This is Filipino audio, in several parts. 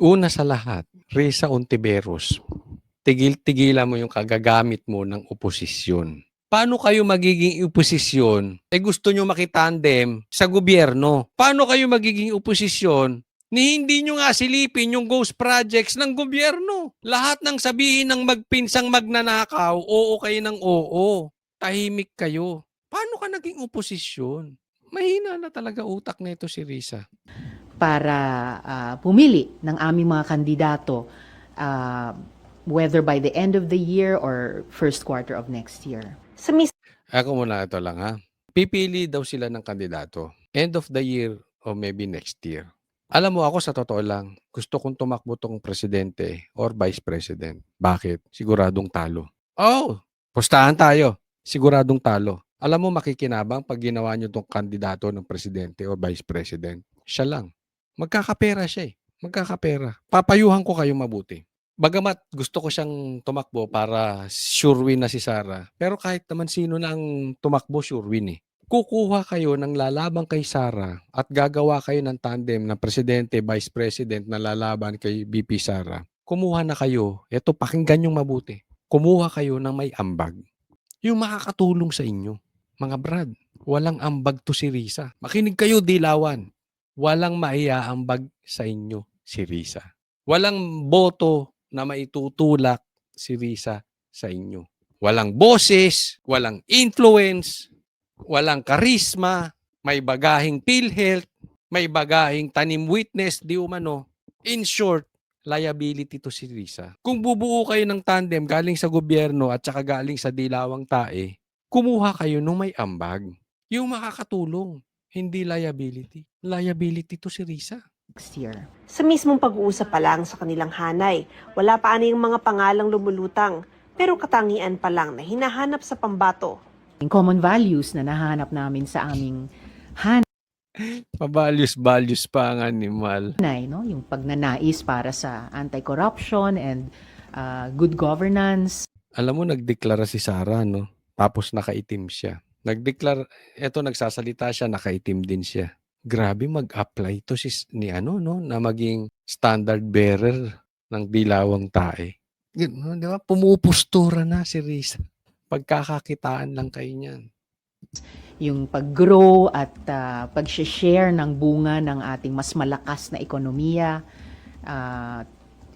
Una sa lahat, Risa Ontiveros, tigil-tigilan mo yung kagagamit mo ng oposisyon. Paano kayo magiging oposisyon? Gusto nyo makitandem sa gobyerno. Paano kayo magiging oposisyon ni hindi nyo nga silipin yung ghost projects ng gobyerno? Lahat ng sabihin ng magpinsang magnanakaw, oo kayo ng oo. Tahimik kayo. Paano ka naging oposisyon? Mahina na talaga utak nito si Risa. Para pumili ng aming mga kandidato, whether by the end of the year or first quarter of next year. Sa mis- Ako muna ito lang ha. Pipili daw sila ng kandidato. End of the year or maybe next year. Alam mo ako sa totoo lang, gusto kong tumakbo tong presidente or vice president. Bakit? Siguradong talo. Oh, pustahan tayo. Siguradong talo. Alam mo makikinabang pag ginawa nyo tong kandidato ng presidente or vice president. Siya lang. Magkakapera siya eh. Magkakapera. Papayuhan ko kayo mabuti. Bagamat gusto ko siyang tumakbo para sure win na si Sara, pero kahit naman sino na ang tumakbo, sure win eh. Kukuha kayo ng lalabang kay Sara at gagawa kayo ng tandem ng presidente, vice president na lalaban kay VP Sara. Kumuha na kayo, eto pakinggan yung mabuti. Kumuha kayo ng may ambag. Yung makakatulong sa inyo. Mga brad, walang ambag to si Risa. Makinig kayo, dilawan. Walang maiaambag sa inyo si Risa. Walang boto na maitutulak si Risa sa inyo. Walang boses, walang influence, walang karisma, may bagahing PhilHealth, may bagahing tanim witness, di umano. In short, liability to si Risa. Kung bubuo kayo ng tandem galing sa gobyerno at saka galing sa dilawang tae, kumuha kayo nung may ambag. Yung makakatulong, hindi liability. Liability to si Risa. Next year. Sa mismong pag-uusap pa lang sa kanilang hanay, wala pa yung mga pangalang lumulutang, pero katangian pa lang na hinahanap sa pambato. Yung common values na nahanap namin sa aming hanay, Pabalyos-balyos pa ang animal. no? Yung pagnanais para sa anti-corruption and good governance. Alam mo, nagdeklara si Sara, no? Tapos nakaitim siya. Nagsasalita siya, nakaitim din siya. Grabe mag-apply to ni na maging standard bearer ng dilawang tae. Di ba? Pumupustura na si Risa. Pagkakakitaan lang kayo niyan. Yung pag-grow at pag-share ng bunga ng ating mas malakas na ekonomiya,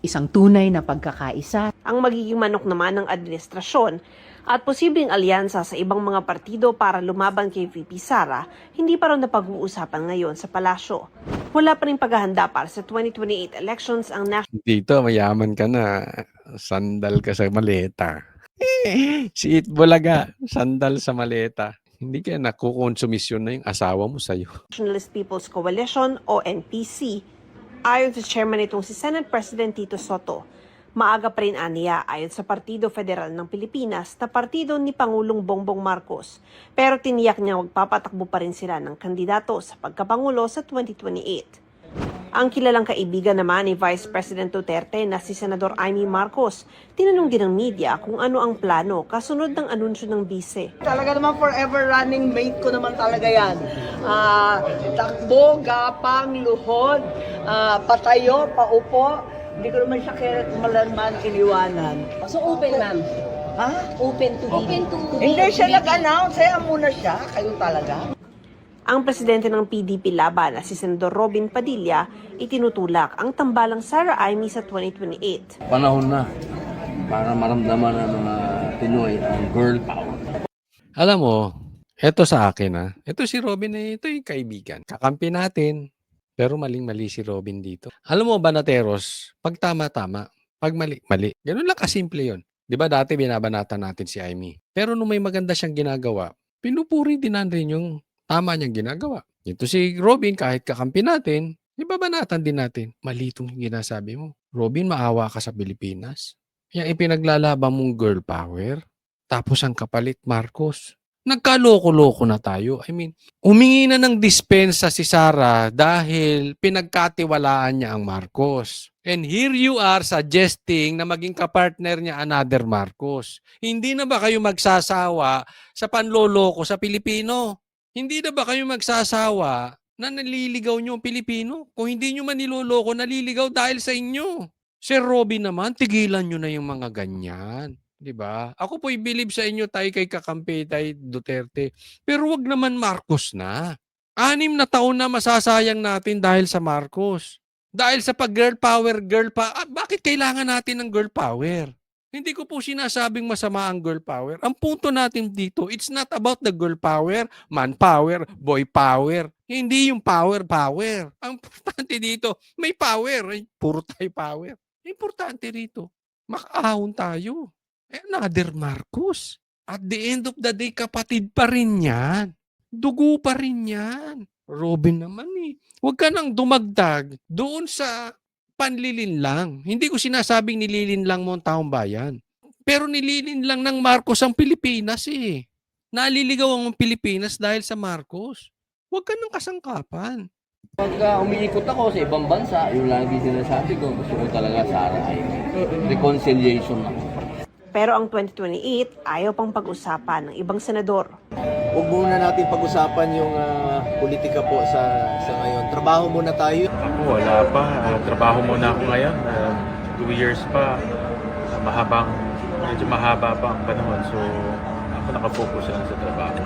isang tunay na pagkakaisa. Ang magiging manok naman ng administrasyon at posibleng alyansa sa ibang mga partido para lumaban kay VP Sara, hindi pa rin napag-uusapan ngayon sa palasyo. Wala pa rin paghahanda para sa 2028 elections ang national. Dito, mayaman ka na. Sandal ka sa maleta. Si Itbulaga, sandal sa maleta. Hindi kaya nakukonsumisyon na yung asawa mo sa'yo. Nationalist People's Coalition o NPC. Ayon sa chairman nitong si Senate President Tito Soto, maaga pa rin aniya ayon sa Partido Federal ng Pilipinas na partido ni Pangulong Bongbong Marcos. Pero tiniyak niya magpapatakbo pa rin sila ng kandidato sa pagkapangulo sa 2028. Ang kilalang kaibigan naman ni Vice President Duterte na si Senador Amy Marcos, tinanong din ng media kung ano ang plano kasunod ng anunsyo ng bise. Talaga naman forever running mate ko naman talaga yan. Takbo, gapang, luhod, patayo, paupo. Hindi ko naman siya malaman iniwanan. So open, ma'am. Ha? Open to Hindi siya nag-announce. Saya muna siya. Kayo talaga. Ang presidente ng PDP laban na si Senador Robin Padilla itinutulak ang tambalang Sara Amy sa 2028. Panahon na para maramdaman ng mga Pinoy ang girl power. Alam mo, eto sa akin ito si Robin ito yung kaibigan. Kakampi natin, pero maling-mali si Robin dito. Alam mo, Banateros, pag tama-tama, pag mali-mali. Ganun lang kasimple yun. Di ba dati binabanatan natin si Amy? Pero nung may maganda siyang ginagawa, pinupuri din natin yung tama niyang ginagawa. Ito si Robin, kahit kakampi natin, ibabanatan din natin. Mali itong ginasabi mo. Robin, maawa ka sa Pilipinas. Yung ipinaglalaban mong girl power. Tapos ang kapalit, Marcos. Nagkaloko-loko na tayo. I mean, humingi na ng dispensa si Sara dahil pinagkatiwalaan niya ang Marcos. And here you are suggesting na maging kapartner niya another Marcos. Hindi na ba kayo magsasawa sa panloloko sa Pilipino? Hindi na ba kayo magsasawa na naliligaw nyo ang Pilipino. Kung hindi nyo man niloloko, naliligaw dahil sa inyo. Sir Robin naman, tigilan nyo na yung mga ganyan. 'Di ba? Ako po'y believe sa inyo tayo kay kakampi, tayo Duterte. Pero wag naman Marcos na. 6 na taon na masasayang natin dahil sa Marcos. Dahil sa pag-girl power, bakit kailangan natin ng girl power? Hindi ko po sinasabing masama ang girl power. Ang punto natin dito, it's not about the girl power, man power, boy power. Hindi yung power. Ang importante dito, may power. Ay, puro tayo power. Importante rito, makaahon tayo. Another Marcos. At the end of the day, kapatid pa rin yan. Dugo pa rin yan. Robin naman eh. Huwag ka nang dumagdag doon sa panlilinlang. Hindi ko sinasabing nililinlang mo ang taong bayan. Pero nililinlang ng Marcos ang Pilipinas eh. Naliligaw ang Pilipinas dahil sa Marcos. Huwag ka nang kasangkapan. Pagka umiikot ako sa ibang bansa, yung lagi sinasabi ko, gusto ko talaga sana ay reconciliation ako. Pero ang 2028 ayaw pang pag-usapan ng ibang senador. Huwag muna natin pag-usapan yung politika po sa ngayon. Trabaho muna tayo. Ako wala pa. Trabaho muna ako ngayon. 2 years pa. Medyo mahaba pa ang panahon. So ako nakafocus lang sa trabaho.